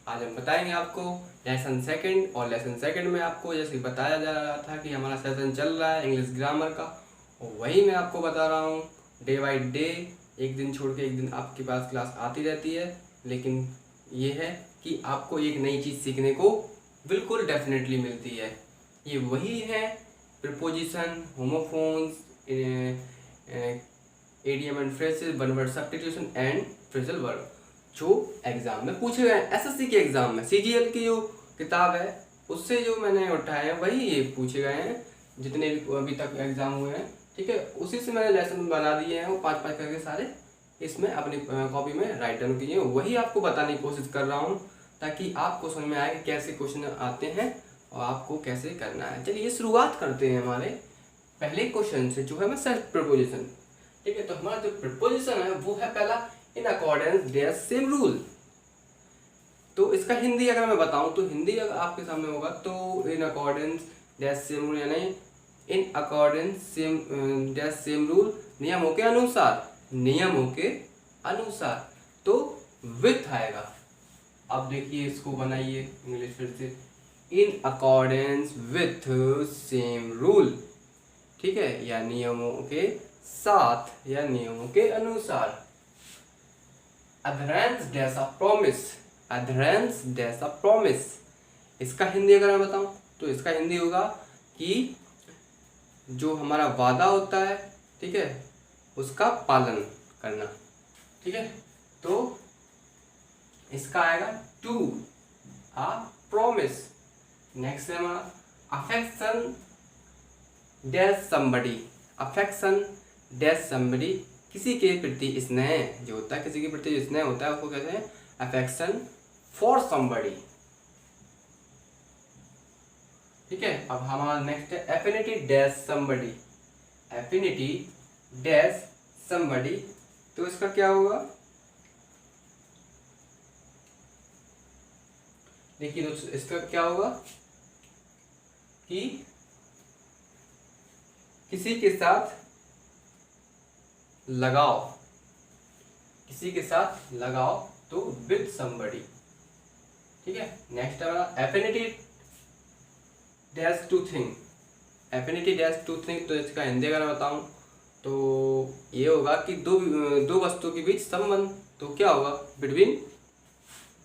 आज हम बताएंगे आपको लेसन सेकंड। और लेसन सेकंड में आपको जैसे बताया जा रहा था कि हमारा सेशन चल रहा है इंग्लिश ग्रामर का, और वही मैं आपको बता रहा हूँ डे बाई डे। एक दिन छोड़ के एक दिन आपके पास क्लास आती रहती है, लेकिन ये है कि आपको एक नई चीज़ सीखने को बिल्कुल डेफिनेटली मिलती है। ये वही है preposition, homophones, idiom and phrases, one word substitution and phrasal verb, जो एग्जाम में पूछे गए हैं। एसएससी के एग्जाम में सीजीएल की जो किताब है उससे जो मैंने उठाए हैं वही ये पूछे गए हैं, जितने भी अभी तक एग्जाम हुए हैं। ठीक है, उसी से मैंने लेसन बना दिए हैं, वो 5-5 करके सारे इसमें अपनी कॉपी में राइट डाउन किए हैं। वही आपको बताने की कोशिश कर रहा हूँ ताकि आपको समझ में आए कि कैसे क्वेश्चन आते हैं और आपको कैसे करना है। चलिए शुरुआत करते हैं हमारे पहले क्वेश्चन से, जो है मैं सेल्फ प्रपोजिशन। ठीक है, तो हमारा जो प्रपोजिशन है वो है पहला in accordance their same rule. तो इसका हिंदी अगर मैं बताऊं तो हिंदी अगर आपके सामने होगा तो in accordance their same rule, यानी in accordance same their same rule, नियमों के अनुसार, नियमों के अनुसार। तो विथ आएगा। अब देखिए इसको बनाइए इंग्लिश फिर से, in accordance with same rule. ठीक है, या नियमों के साथ या नियमों के अनुसार। Adherence dash a promise, adherence dash a promise. इसका हिंदी अगर मैं बताऊं तो इसका हिंदी होगा कि जो हमारा वादा होता है, ठीक है, उसका पालन करना। ठीक है, तो इसका आएगा टू अ प्रॉमिस। नेक्स्ट है हमारा affection dash somebody, affection dash somebody, किसी के प्रति स्नेह जो होता है, किसी के प्रति स्नेह होता है उसको कहते हैं अफेक्शन फॉर समबडी। ठीक है, अब हमारा नेक्स्ट है affinity dash somebody, affinity dash somebody. तो इसका क्या होगा, देखिए दोस्तों इसका क्या होगा कि किसी के साथ लगाओ, किसी के साथ लगाओ, तो विद समबडी। ठीक है, नेक्स्ट है हमारा affinity dash to thing, affinity dash to thing. तो इसका हिंदी अगर मैं बताऊं तो ये होगा कि दो वस्तुओं के बीच संबंध। तो क्या होगा, बिटवीन,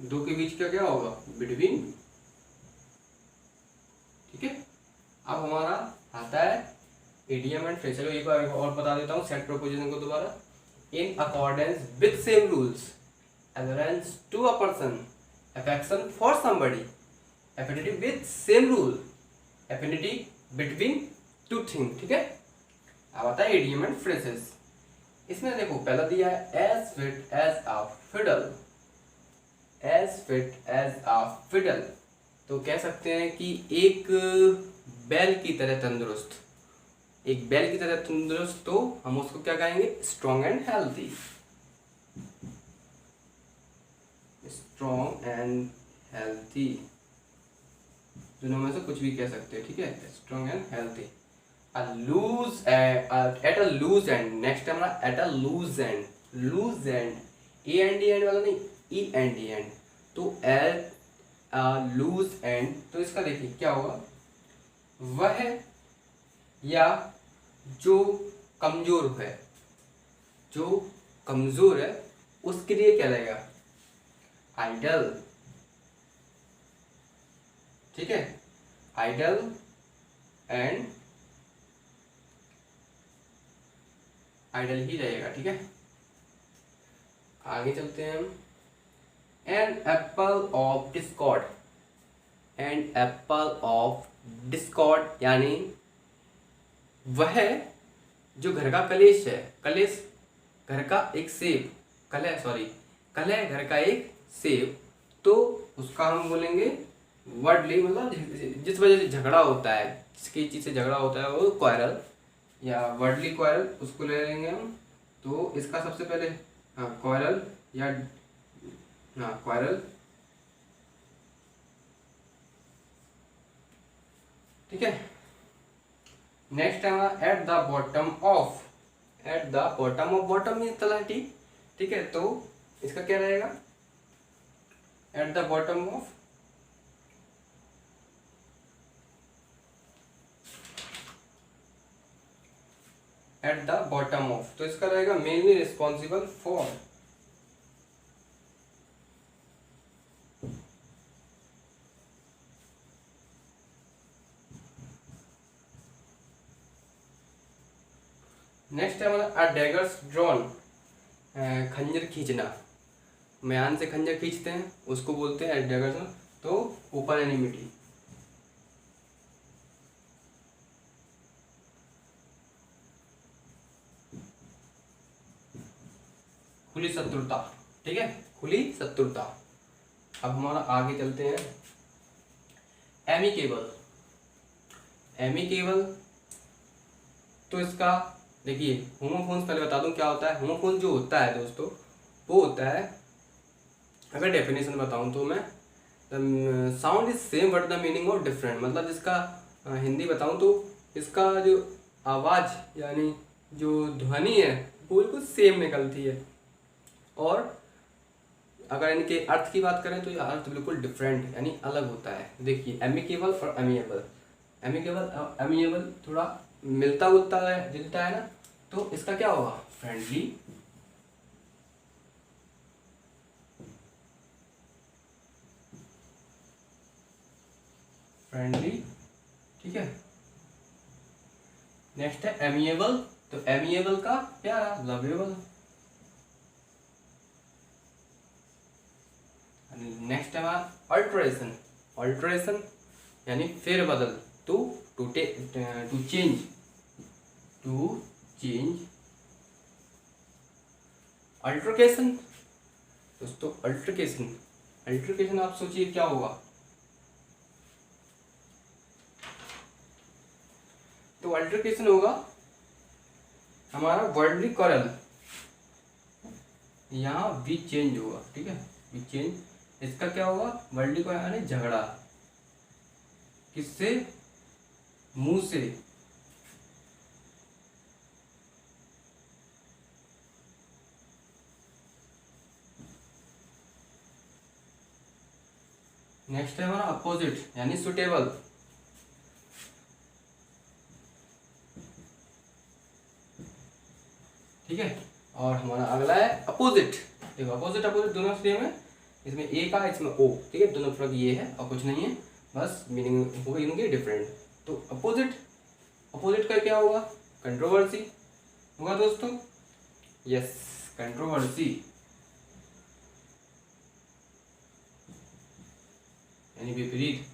दो के बीच का क्या होगा, बिटवीन। ठीक है, अब हमारा आता है इडियम एंड फ्रेज। चलो एक बार और बता देता हूँ सेट प्रोपोजिशन को दोबारा। In accordance with same rules, adherence to a person, affection for somebody, affinity with same rule, affinity between two things। ठीक है, अब आता है idiom and phrases। इसमें देखो पहला दिया है as fit as a fiddle, as fit as a fiddle। तो कह सकते हैं कि एक बैल की तरह तंदुरुस्त, एक बैल की तरह तंदुरुस्त। तो हम उसको क्या कहेंगे, strong and healthy, strong and healthy, दोनों में से कुछ भी कह सकते हैं। ठीक है, strong and healthy. Loose at a loose end, next हमारा at a loose end, loose end, A N D end वाला नहीं, ई एंड डी एंड। तो एट अ लूज एंड, तो इसका देखिए क्या होगा, वह या जो कमजोर है, जो कमजोर है उसके लिए क्या लगेगा, आइडल। ठीक है, आइडल एंड आइडल ही रहेगा। ठीक है, आगे चलते हैं हम। An apple of discord, an apple of discord, यानी वह जो घर का कलेश है, कलेश घर का एक सेब, कलह, सॉरी, कलह घर का एक सेब। तो उसका हम बोलेंगे वर्डली, मतलब जिस वजह से झगड़ा होता है, जिसकी चीज से झगड़ा होता है वो क्वारल या वर्डली क्वारल, उसको ले लेंगे हम। तो इसका सबसे पहले क्वारल या क्वारल। ठीक है, नेक्स्ट है हमारा at the bottom of, at the bottom of, bottom mean तलहटी। ठीक है, तो इसका क्या रहेगा, at the bottom of, at the bottom of, तो इसका रहेगा मेनली रिस्पॉन्सिबल फॉर, नेक्स्ट है हमारा अ डैगर्स ड्रॉन, खंजर खींचना, म्यान से खंजर खींचते हैं उसको बोलते हैं अ डैगर्स, तो ओपन एनिमिटी, खुली शत्रुता, ठीक है, खुली शत्रुता। अब हमारा आगे चलते हैं, एमिकेबल, एमिकेबल तो इसका देखिए होमोफोन्स, पहले बता दूं क्या होता है। होमोफोन जो होता है दोस्तों वो होता है, अगर डेफिनेशन बताऊं तो मैं, sound is same but the meaning of different, मतलब इसका हिंदी बताऊं तो इसका जो आवाज़ यानी जो ध्वनि है वो बिल्कुल सेम निकलती है, और अगर इनके अर्थ की बात करें तो ये अर्थ बिल्कुल डिफरेंट यानी अलग होता है। देखिए एमिकेबल और अमिएबल, एमिकेबल और अमिएबल थोड़ा मिलता जुलता है ना, तो इसका क्या होगा, फ्रेंडली, फ्रेंडली, ठीक है। नेक्स्ट है एमिएबल, तो एमिएबल का प्यारा, लवेबल। नेक्स्ट है हमारा अल्टरेशन, अल्टरेशन यानी फेरबदल, to change, to change. Altercation दोस्तों, अल्टरकेशन, अल्टरकेशन आप सोचिए क्या होगा, तो अल्टरकेशन होगा हमारा वर्ल्डली quarrel, यहाँ भी चेंज होगा, ठीक है, भी चेंज, इसका क्या होगा, वर्ल्डली quarrel यानी झगड़ा, किससे, मुंह से, नेक्स्ट है हमारा अपोजिट यानी सुटेबल, ठीक है। और हमारा अगला है अपोजिट, देखो अपोजिट अपोजिट दोनों सेम है, इसमें ए का इसमें ओ, ठीक है, दोनों फर्क ये है और कुछ नहीं है, बस मीनिंग होगा इनके डिफरेंट। तो अपोजिट, अपोजिट का क्या होगा, कंट्रोवर्सी होगा दोस्तों, यस, कंट्रोवर्सी यानी विपरीत,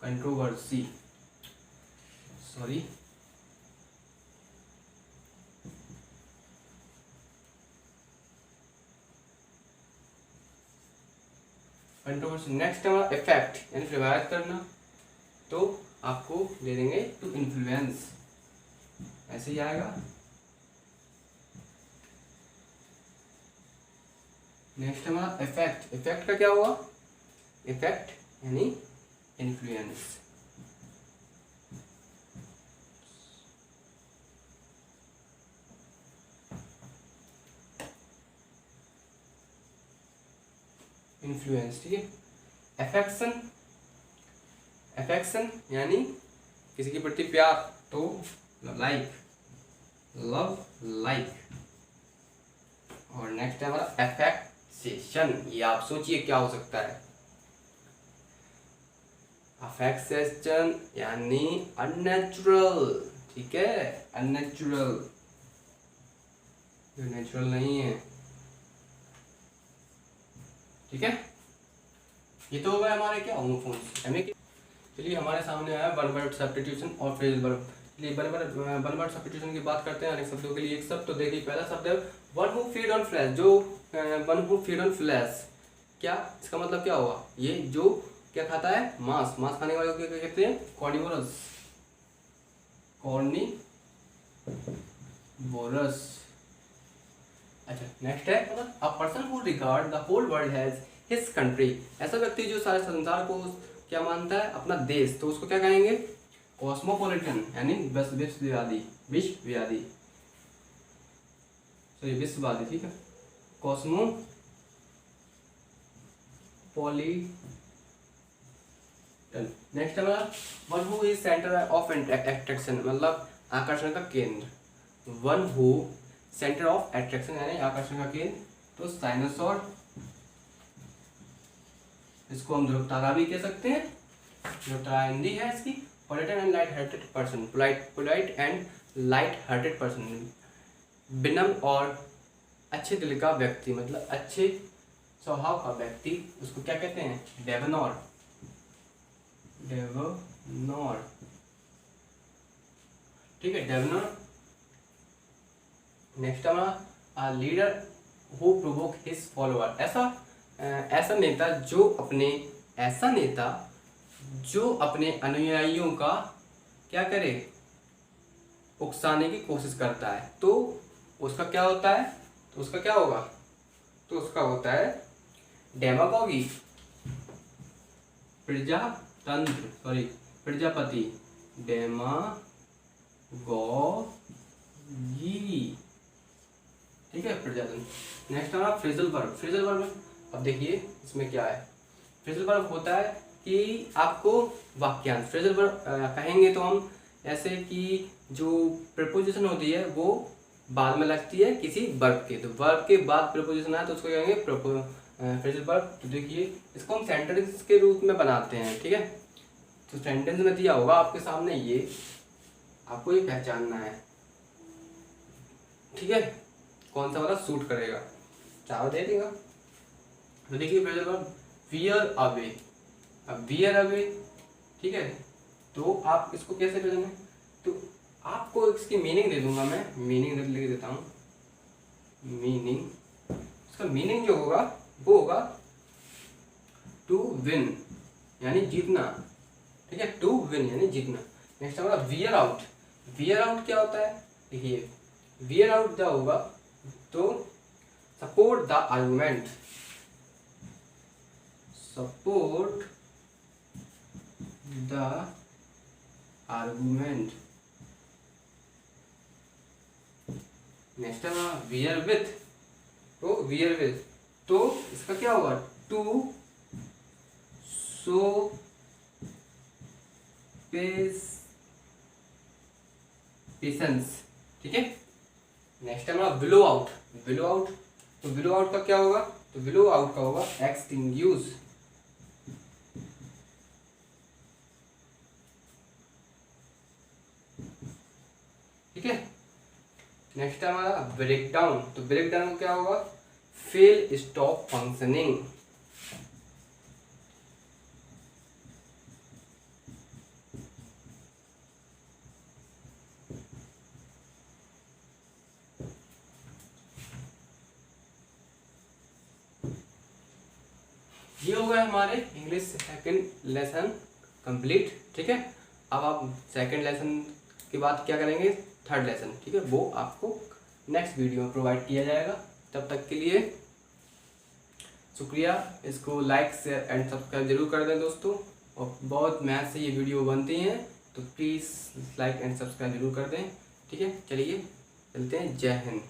कंट्रोवर्सी, सॉरी, कंट्रोवर्सी। नेक्स्ट हमारा इफेक्ट यानी प्रभावित करना, तो आपको दे देंगे टू इन्फ्लुएंस, ऐसे ही आएगा। नेक्स्ट हमारा इफेक्ट, इफेक्ट का क्या हुआ, इफेक्ट यानी इन्फ्लुएंस, इन्फ्लुएंस, ठीक है। अफेक्शन, अफेक्शन यानी किसी के प्रति प्यार, तो लाइक, लव लाइक। और नेक्स्ट है हमारा अफेक्सेशन, ये आप सोचिए क्या हो सकता है, अफेक्सेशन यानी अननेचुरल, ठीक है, अननेचुरल, जो नेचुरल नहीं है, ठीक है। ये तो हो गया हमारे क्या, होमोफोन्स, चलिए हमारे सामने आया वन वर्ड सब्स्टिट्यूशन और फ्रेजल वर्ब। चलिए वन वर्ड सब्स्टिट्यूशन की बात करते हैं, अनेक शब्दों के लिए एक शब्द। तो देखिए पहला शब्द है one who feed on flesh, जो one who feed on flesh, क्या इसका मतलब क्या हुआ, ये जो क्या खाता है, मांस, मांस खाने वाले को क्या कहते हैं, कॉर्निवोरस, कॉर्निवोरस। अच्छा नेक्स्ट है a person who regard the whole world has his country, ऐसा व्यक्ति जो सारे संसार को क्या मानता है, अपना देश, तो उसको क्या कहेंगे, कॉस्मोपॉलिटन यानी विश्ववादी, विश्ववादी, सॉरी विश्ववादी, ठीक है। कॉस्मोपॉलिटन। नेक्स्ट हमारा one who is centre of attraction, मतलब आकर्षण का केंद्र। One who centre of attraction यानी आकर्षण का केंद्र, तो साइनोसॉर, इसको हम ध्रुव तारा भी कह सकते हैं, ध्रुव तारा हिंदी है इसकी। Polite and light hearted person, polite and light hearted person, विनम्र और अच्छे दिल का व्यक्ति, मतलब अच्छे स्वभाव का व्यक्ति, उसको क्या कहते हैं? डेवनोर, डेवनोर, ठीक है, डेवनोर। नेक्स्ट हमारा leader who provoke his follower, ऐसा नेता जो अपने अनुयायियों का क्या करे? उकसाने की कोशिश करता है, तो उसका क्या होता है? तो उसका क्या होगा? तो उसका होता है डेमागोगी, प्रजापति, डेमागोगी, ठीक है, प्रजातंत्र। नेक्स्ट हमारा फ्रेजल वर्ब। फ्रेजल वर्ब, अब देखिए इसमें क्या है। फ्रेजल वर्ब होता है कि आपको वाक्यांश, फ्रेजल वर्ब कहेंगे तो हम ऐसे कि जो प्रीपोजिशन होती है वो बाद में लगती है किसी वर्ब के, तो वर्ब के बाद प्रीपोजिशन आए तो उसको कहेंगे फ्रेजल वर्ब। तो देखिए इसको हम सेंटेंस के रूप में बनाते हैं, ठीक है। तो सेंटेंस में दिया होगा आपके सामने, ये आपको ये पहचानना है, ठीक है, कौन सा वाला सूट करेगा, चारों दे देगा। तो देखिए फ्रेजल वर्ब वियर अवे, अब वियर अवे, ठीक है, तो आप इसको कैसे करेंगे? तो आपको इसकी मीनिंग दे दूंगा मैं, मीनिंग लिख देता हूँ। मीनिंग, इसका मीनिंग जो होगा वो होगा टू विन यानी जीतना, ठीक है, टू विन यानी जीतना। नेक्स्ट हमारा वियर आउट। वियर आउट क्या होता है? देखिए वियर आउट क्या होगा, तो support the argument, support the argument. Next है वियर विथ, तो वियर विथ, तो इसका क्या होगा? टू शो पेशेंस, ठीक है। नेक्स्ट है हमारा विलो आउट। विलो आउट, तो विलो आउट का क्या होगा? तो विलो आउट का होगा एक्सटिंग्विश, ठीक है। नेक्स्ट है हमारा ब्रेक डाउन। तो ब्रेक डाउन क्या होगा? फेल, स्टॉप फंक्शनिंग, ये हो गया हमारे इंग्लिश सेकंड लेसन कंप्लीट, ठीक है। अब आप सेकंड लेसन के बाद क्या करेंगे? थर्ड लेसन, ठीक है, वो आपको नेक्स्ट वीडियो में प्रोवाइड किया जाएगा। तब तक के लिए शुक्रिया। इसको लाइक शेयर एंड सब्सक्राइब जरूर कर दें दोस्तों, और बहुत मेहनत से ये वीडियो बनती हैं, तो प्लीज़ लाइक एंड सब्सक्राइब जरूर कर दें, ठीक है। चलिए चलते हैं, जय हिंद।